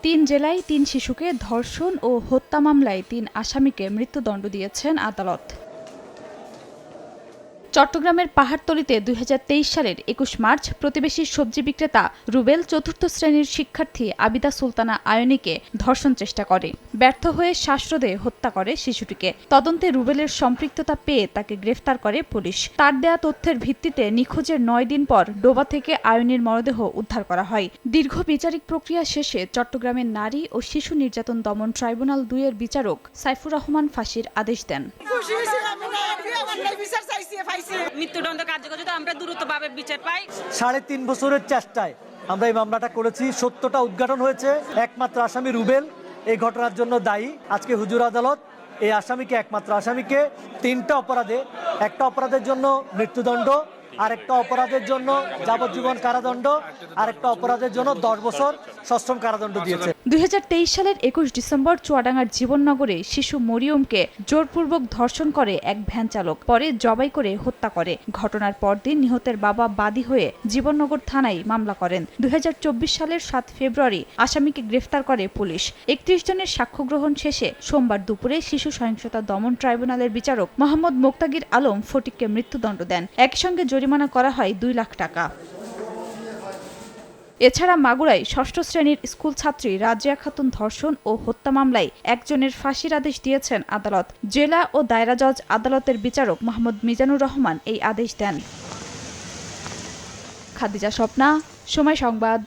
তিন জেলায় ৩ শিশুকে ধর্ষণ ও হত্যা মামলায় ৩ আসামিকে মৃত্যুদণ্ড দিয়েছেন আদালত। চট্টগ্রামের পাহাড়তলীতে ২০২৩ সালের ২১ মার্চ প্রতিবেশী সবজি বিক্রেতা রুবেল চতুর্থ শ্রেণীর শিক্ষার্থী আবিদা সুলতানা আয়নীকে ধর্ষণ চেষ্টা করে। ব্যর্থ হয়ে শ্বাসরোধে হত্যা করে শিশুটিকে। তদন্তে রুবেলের সম্পৃক্ততা পেয়ে তাকে গ্রেফতার করে পুলিশ। তার দেয়া তথ্যের ভিত্তিতে নিখোঁজের ৯ দিন পর ডোবা থেকে আয়নীর মরদেহ উদ্ধার করা হয়। দীর্ঘ বিচারিক প্রক্রিয়া শেষে চট্টগ্রামের নারী ও শিশু নির্যাতন দমন ট্রাইব্যুনাল ২ এর বিচারক সাইফুর রহমান ফাঁসির আদেশ দেন। মৃত্যুদণ্ড কার্যকর যদি আমরা দ্রুতভাবে বিচার পাই। ৩.৫ বছরের চেষ্টায় আমরা এই মামলাটা করেছি। সত্যটা উদ্ঘাটন হয়েছে। একমাত্র আসামি রুবেল এই ঘটনার জন্য দায়ী। আজকে হুজুর আদালত এই আসামিকে, একমাত্র আসামিকে ৩টা অপরাধে, একটা অপরাধের জন্য মৃত্যুদণ্ড, আরেকটা অপরাধের জন্য যাবজ্জীবন কারাদণ্ড, আরেকটা অপরাধের জন্য ১০ বছর সশ্রম কারাদণ্ড দিয়েছে। ২০২৩ সালের ২১ ডিসেম্বর চুয়াডাঙ্গার জীবননগরে শিশু মরিয়মকে জোরপূর্বক ধর্ষণ করে এক ভ্যান চালক, পরে জবাই করে হত্যা করে। ঘটনার পরদিন নিহতের বাবা বাদী হয়ে জীবননগর থানায় মামলা করেন। ২০২৪ সালের ৭ ফেব্রুয়ারি আসামিকে গ্রেফতার করে পুলিশ। ৩১ জনের সাক্ষ্য গ্রহণ শেষে সোমবার দুপুরে শিশু সহিংসতা দমন ট্রাইব্যুনালের বিচারক মোহাম্মদ মোক্তাগির আলম ফটিককে মৃত্যুদণ্ড দেন। একই সঙ্গে জরিমানা করা হয় ২ লাখ টাকা। এছাড়া মাগুরায় ৬ষ্ঠ শ্রেণীর স্কুল ছাত্রী রাজিয়া খাতুন ধর্ষণ ও হত্যা মামলায় একজনের ফাঁসির আদেশ দিয়েছেন আদালত। জেলা ও দায়রা জজ আদালতের বিচারক মোহাম্মদ মিজানুর রহমান এই আদেশ দেন। খাদিজা স্বপ্না, সময় সংবাদ।